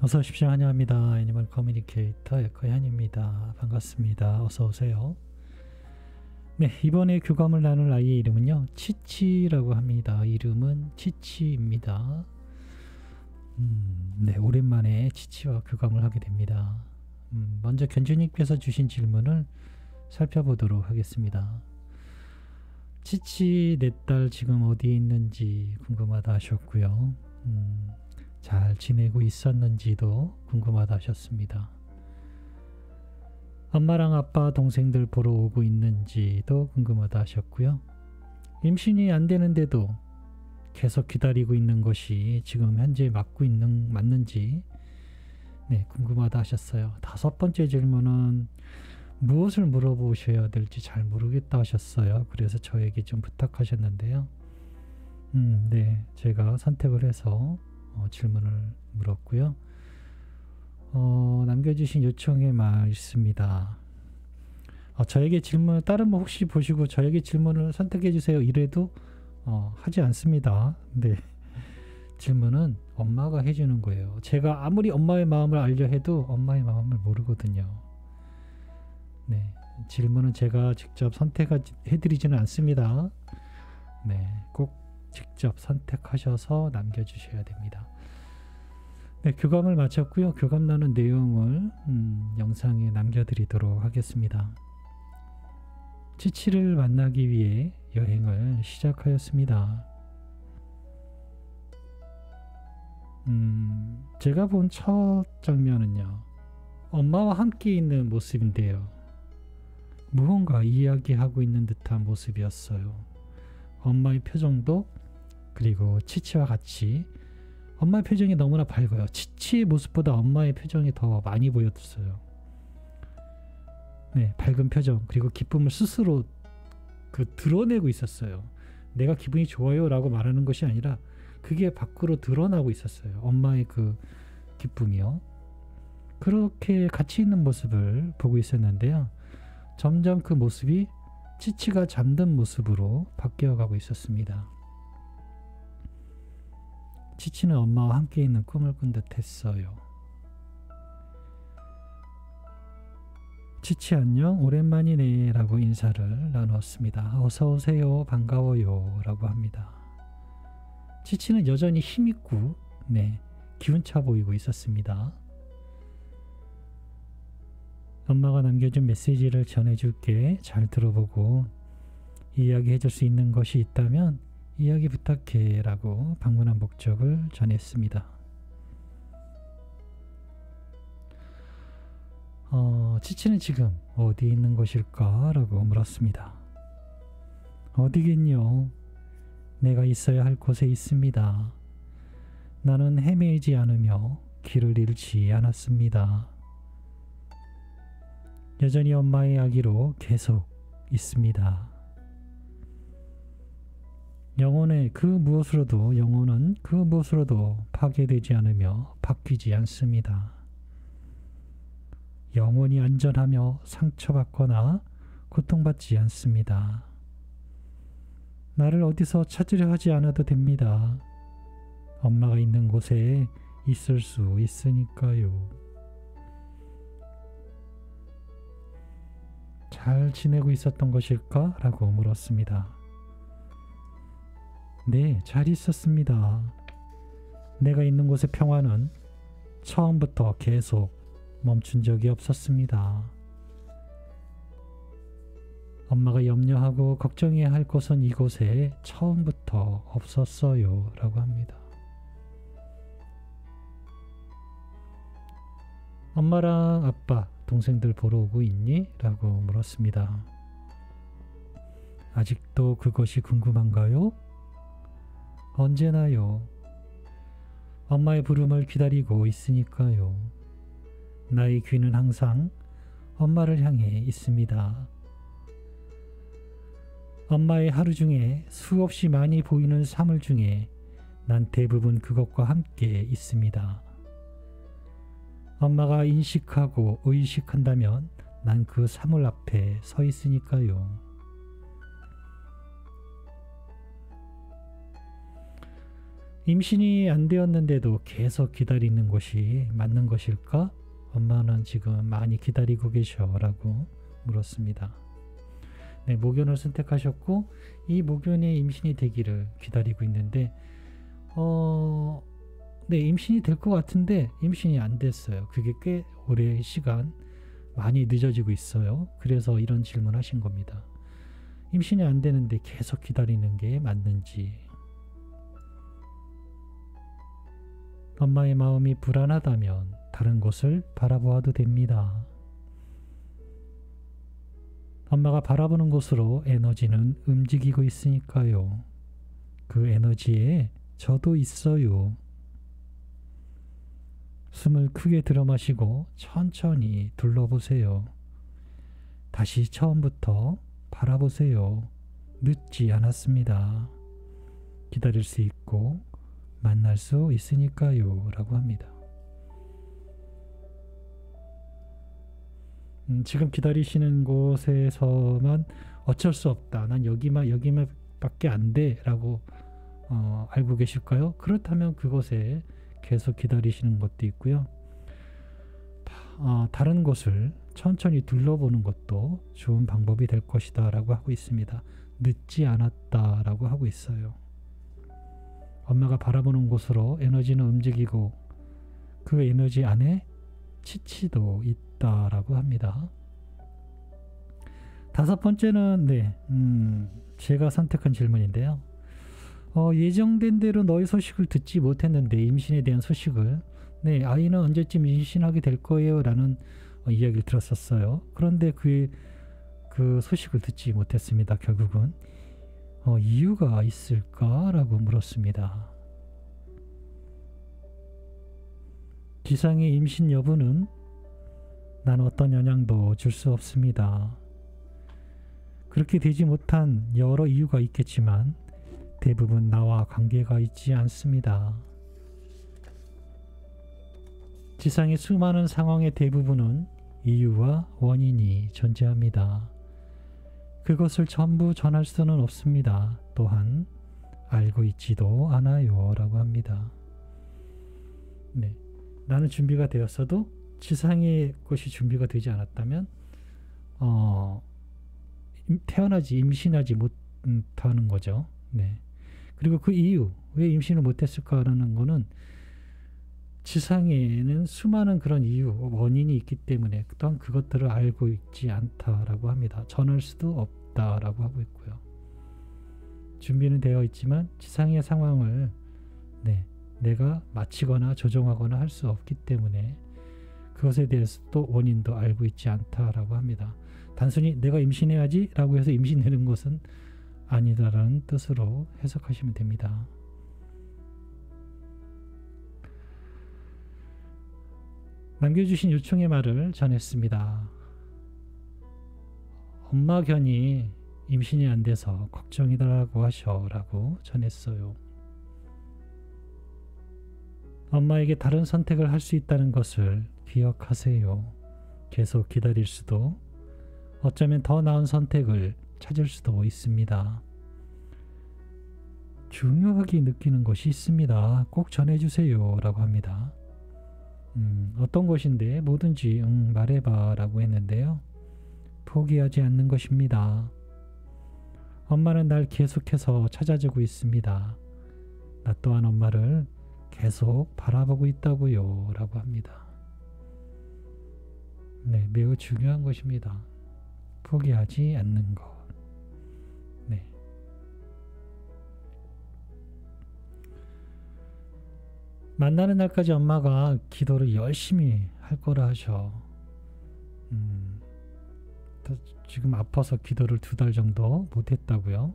어서 오십시오. 환영합니다. 애니멀 커뮤니케이터 에커현입니다. 반갑습니다. 어서 오세요. 네, 이번에 교감을 나눌 아이의 이름은요, 치치라고 합니다. 이름은 치치입니다. 네, 오랜만에 치치와 교감을 하게 됩니다. 먼저 견주님께서 주신 질문을 살펴보도록 하겠습니다. 치치 내 딸 지금 어디에 있는지 궁금하다 하셨고요. 잘 지내고 있었는지도 궁금하다 하셨습니다. 엄마랑 아빠 동생들 보러 오고 있는지도 궁금하다 하셨고요. 임신이 안 되는데도 계속 기다리고 있는 것이 지금 현재 맞는지 궁금하다 하셨어요. 5번째 질문은 무엇을 물어보셔야 될지 잘 모르겠다 하셨어요. 그래서 저에게 좀 부탁하셨는데요. 네, 제가 선택을 해서 질문을 물었고요. 남겨주신 요청의 말씀입니다. 저에게 질문, 다른 분 혹시 보시고 저에게 질문을 선택해 주세요 이래도 하지 않습니다. 네, 질문은 엄마가 해주는 거예요. 제가 아무리 엄마의 마음을 알려 해도 엄마의 마음을 모르거든요. 네, 질문은 제가 직접 선택해 드리지는 않습니다. 네, 꼭 직접 선택하셔서 남겨주셔야 됩니다. 네, 교감을 마쳤고요. 교감 나눈 내용을 영상에 남겨드리도록 하겠습니다. 치치를 만나기 위해 여행을 시작하였습니다. 제가 본 첫 장면은요, 엄마와 함께 있는 모습인데요. 무언가 이야기하고 있는 듯한 모습이었어요. 엄마의 표정도 그리고 치치와 같이 엄마의 표정이 너무나 밝아요. 치치의 모습보다 엄마의 표정이 더 많이 보였어요. 네, 밝은 표정 그리고 기쁨을 스스로 드러내고 있었어요. 내가 기분이 좋아요 라고 말하는 것이 아니라 그게 밖으로 드러나고 있었어요. 엄마의 그 기쁨이요. 그렇게 같이 있는 모습을 보고 있었는데요. 점점 그 모습이 치치가 잠든 모습으로 바뀌어가고 있었습니다. 치치는 엄마와 함께 있는 꿈을 꾼 듯 했어요. 치치 안녕, 오랜만이네 라고 인사를 나누었습니다. 어서 오세요, 반가워요 라고 합니다. 치치는 여전히 힘있고 기운차 보이고 있었습니다. 엄마가 남겨준 메시지를 전해줄게. 잘 들어보고 이야기해줄 수 있는 것이 있다면 이야기 부탁해 라고 방문한 목적을 전했습니다. 치치는 지금 어디 있는 것일까 라고 물었습니다. 어디겠뇨? 내가 있어야 할 곳에 있습니다. 나는 헤매지 않으며 길을 잃지 않았습니다. 여전히 엄마의 아기로 계속 있습니다. 영혼은 그 무엇으로도 파괴되지 않으며 바뀌지 않습니다. 영혼이 안전하며 상처받거나 고통받지 않습니다. 나를 어디서 찾으려 하지 않아도 됩니다. 엄마가 있는 곳에 있을 수 있으니까요. 잘 지내고 있었던 것일까? 라고 물었습니다. 네, 잘 있었습니다. 내가 있는 곳의 평화는 처음부터 계속 멈춘 적이 없었습니다. 엄마가 염려하고 걱정해야 할 것은 이곳에 처음부터 없었어요 라고 합니다. 엄마랑 아빠, 동생들 보러 오고 있니? 라고 물었습니다. 아직도 그것이 궁금한가요? 언제나요. 엄마의 부름을 기다리고 있으니까요. 나의 귀는 항상 엄마를 향해 있습니다. 엄마의 하루 중에 수없이 많이 보이는 사물 중에 난 대부분 그것과 함께 있습니다. 엄마가 인식하고 의식한다면 난 그 사물 앞에 서 있으니까요. 임신이 안 되었는데도 계속 기다리는 것이 맞는 것일까? 엄마는 지금 많이 기다리고 계셔 라고 물었습니다. 네, 모견을 선택하셨고 이 모견의 임신이 되기를 기다리고 있는데 네, 임신이 될 것 같은데 임신이 안 됐어요. 그게 꽤 오래 시간 많이 늦어지고 있어요. 그래서 이런 질문 하신 겁니다. 임신이 안 되는데 계속 기다리는 게 맞는지. 엄마의 마음이 불안하다면 다른 곳을 바라보아도 됩니다. 엄마가 바라보는 곳으로 에너지는 움직이고 있으니까요. 그 에너지에 저도 있어요. 숨을 크게 들여 마시고 천천히 둘러보세요. 다시 처음부터 바라보세요. 늦지 않았습니다. 기다릴 수 있고 만날 수 있으니까요. 라고 합니다. 지금 기다리시는 곳에서만 어쩔 수 없다. 난 여기만 밖에 안 돼. 라고 알고 계실까요? 그렇다면 그곳에 계속 기다리시는 것도 있고요. 다른 곳을 천천히 둘러보는 것도 좋은 방법이 될 것이다 라고 하고 있습니다. 늦지 않았다 라고 하고 있어요. 엄마가 바라보는 곳으로 에너지는 움직이고 그 에너지 안에 치치도 있다 라고 합니다. 다섯 번째는 제가 선택한 질문인데요. 예정된 대로 너의 소식을 듣지 못했는데 임신에 대한 소식을 아이는 언제쯤 임신하게 될 거예요 라는 이야기를 들었었어요. 그런데 그 소식을 듣지 못했습니다. 결국은 이유가 있을까? 라고 물었습니다. 지상의 임신 여부는 난 어떤 영향도 줄 수 없습니다. 그렇게 되지 못한 여러 이유가 있겠지만 대부분 나와 관계가 있지 않습니다. 지상의 수많은 상황의 대부분은 이유와 원인이 존재합니다. 그것을 전부 전할 수는 없습니다. 또한 알고 있지도 않아요. 라고 합니다. 네, 나는 준비가 되었어도 지상의 것이 준비가 되지 않았다면 임신하지 못하는 거죠. 네. 그리고 그 이유, 왜 임신을 못했을까라는 거는 지상에는 수많은 그런 이유, 원인이 있기 때문에 또한 그것들을 알고 있지 않다라고 합니다. 전할 수도 없다라고 하고 있고요. 준비는 되어 있지만 지상의 상황을 내가 마치거나 조정하거나 할 수 없기 때문에 그것에 대해서도 원인도 알고 있지 않다라고 합니다. 단순히 내가 임신해야지 라고 해서 임신되는 것은 아니다라는 뜻으로 해석하시면 됩니다. 남겨주신 요청의 말을 전했습니다. 엄마 견이 임신이 안 돼서 걱정이다라고 하셔라고 전했어요. 엄마에게 다른 선택을 할 수 있다는 것을 기억하세요. 계속 기다릴 수도 어쩌면 더 나은 선택을 찾을 수도 있습니다. 중요하게 느끼는 것이 있습니다. 꼭 전해주세요 라고 합니다. 어떤 것인데 뭐든지 말해봐 라고 했는데요. 포기하지 않는 것입니다. 엄마는 날 계속해서 찾아주고 있습니다. 나 또한 엄마를 계속 바라보고 있다고요 라고 합니다. 네, 매우 중요한 것입니다. 포기하지 않는 것. 네. 만나는 날까지 엄마가 기도를 열심히 할 거라 하셔. 지금 아파서 기도를 2달 정도 못했다고요.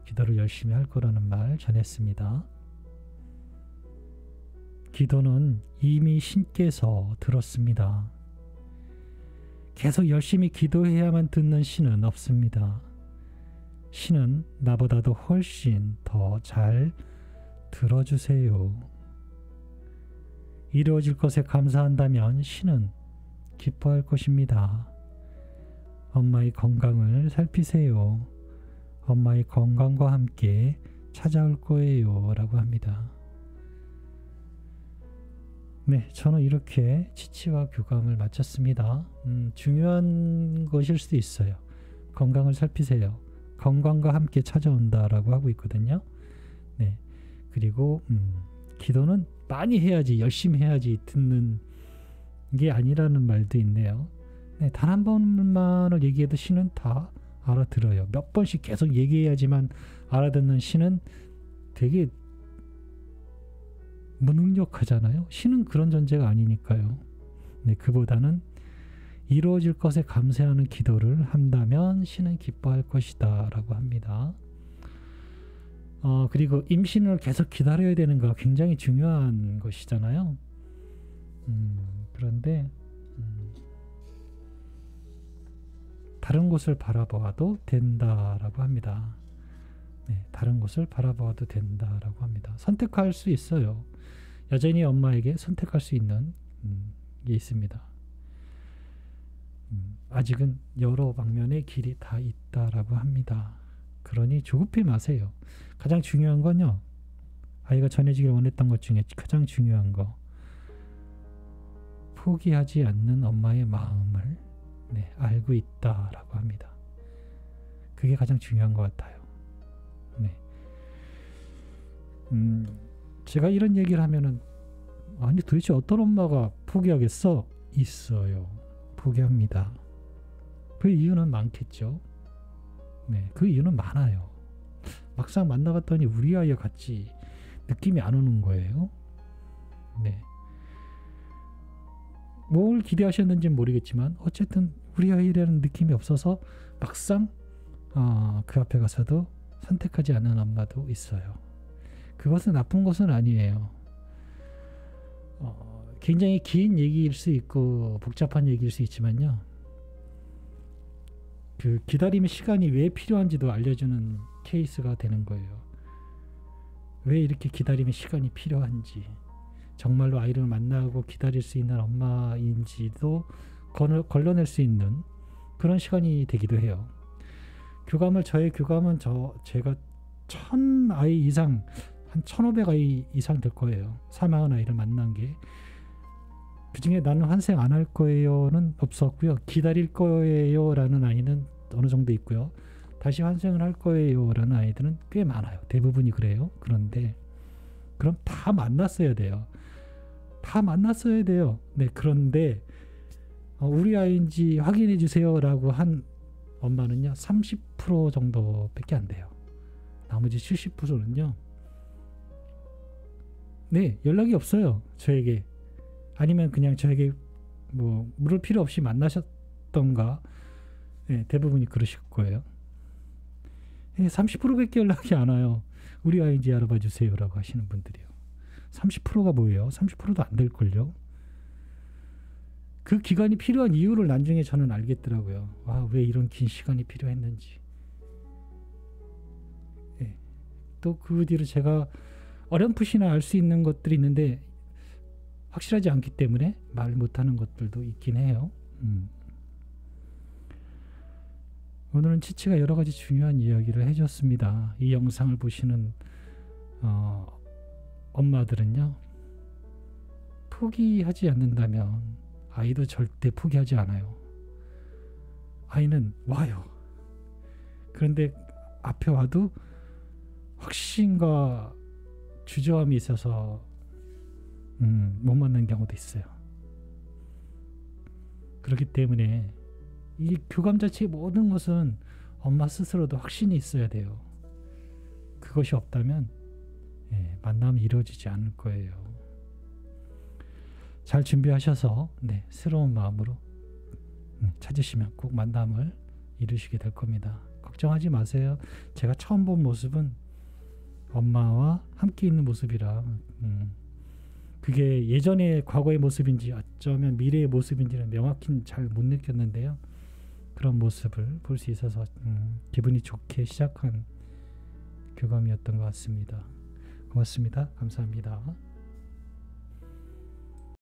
기도를 열심히 할 거라는 말 전했습니다. 기도는 이미 신께서 들었습니다. 계속 열심히 기도해야만 듣는 신은 없습니다. 신은 나보다도 훨씬 더 잘 들어주세요. 이루어질 것에 감사한다면 신은 기뻐할 것입니다. 엄마의 건강을 살피세요. 엄마의 건강과 함께 찾아올 거예요 라고 합니다. 네, 저는 이렇게 치치와 교감을 마쳤습니다. 중요한 것일 수도 있어요. 건강을 살피세요. 건강과 함께 찾아온다라고 하고 있거든요. 네, 그리고 기도는 많이 해야지, 열심히 해야지 듣는 게 아니라는 말도 있네요. 네, 단 한 번만을 얘기해도 신은 다 알아들어요. 몇 번씩 계속 얘기해야지만 알아듣는 신은 되게 무능력하잖아요. 신은 그런 존재가 아니니까요. 네, 그보다는 이루어질 것에 감사하는 기도를 한다면 신은 기뻐할 것이다 라고 합니다. 그리고 임신을 계속 기다려야 되는 거 굉장히 중요한 것이잖아요. 그런데 다른 곳을 바라보아도 된다라고 합니다. 네, 다른 곳을 바라보아도 된다라고 합니다. 선택할 수 있어요. 여전히 엄마에게 선택할 수 있는 게 있습니다. 아직은 여러 방면의 길이 다 있다라고 합니다. 그러니 조급해 마세요. 가장 중요한 건요, 아이가 전해지길 원했던 것 중에 가장 중요한 거, 포기하지 않는 엄마의 마음을 알고 있다라고 합니다. 그게 가장 중요한 것 같아요. 네. 제가 이런 얘기를 하면은, 아니 도대체 어떤 엄마가 포기하겠어? 있어요. 포기합니다. 그 이유는 많겠죠. 네, 그 이유는 많아요. 막상 만나봤더니 우리 아이와 같이 느낌이 안 오는 거예요. 네. 뭘 기대하셨는지는 모르겠지만 어쨌든 우리 아이라는 느낌이 없어서 막상 그 앞에 가서도 선택하지 않는 엄마도 있어요. 그것은 나쁜 것은 아니에요. 굉장히 긴 얘기일 수 있고 복잡한 얘기일 수 있지만요, 그 기다림의 시간이 왜 필요한지도 알려주는 케이스가 되는 거예요. 왜 이렇게 기다림의 시간이 필요한지, 정말로 아이를 만나고 기다릴 수 있는 엄마인지도 걸러낼 수 있는 그런 시간이 되기도 해요. 저의 교감은 제가 1000아이 이상, 한 1500아이 이상 될 거예요. 사망한 아이를 만난 게. 그 중에 나는 환생 안 할 거예요는 없었고요. 기다릴 거예요 라는 아이는 어느 정도 있고요. 다시 환생을 할 거예요 라는 아이들은 꽤 많아요. 대부분이 그래요. 그런데 그럼 다 만났어야 돼요. 다 만났어야 돼요. 네, 그런데 우리 아이인지 확인해 주세요 라고 한 엄마는요 30% 정도밖에 안 돼요. 나머지 70%는요 네, 연락이 없어요. 저에게. 아니면 그냥 저에게 뭐 물을 필요 없이 만나셨던가. 네, 대부분이 그러실 거예요. 네, 30%밖에 연락이 안 와요. 우리 아이인지 알아봐 주세요 라고 하시는 분들이요. 30%가 뭐예요? 30%도 안 될걸요. 그 기간이 필요한 이유를 나중에 저는 알겠더라고요. 왜 이런 긴 시간이 필요했는지. 네. 또 그 뒤로 제가 어렴풋이나 알 수 있는 것들이 있는데 확실하지 않기 때문에 말 못하는 것들도 있긴 해요. 오늘은 치치가 여러 가지 중요한 이야기를 해줬습니다. 이 영상을 보시는 엄마들은요, 포기하지 않는다면 아이도 절대 포기하지 않아요. 아이는 와요. 그런데 앞에 와도 확신과 주저함이 있어서 못 만난 경우도 있어요. 그렇기 때문에 이 교감 자체의 모든 것은 엄마 스스로도 확신이 있어야 돼요. 그것이 없다면 만남이 이루어지지 않을 거예요. 잘 준비하셔서 새로운 마음으로 찾으시면 꼭 만남을 이루시게 될 겁니다. 걱정하지 마세요. 제가 처음 본 모습은 엄마와 함께 있는 모습이라 그게 예전의 과거의 모습인지 어쩌면 미래의 모습인지는 명확히 잘 못 느꼈는데요. 그런 모습을 볼 수 있어서 기분이 좋게 시작한 교감이었던 것 같습니다. 고맙습니다. 감사합니다.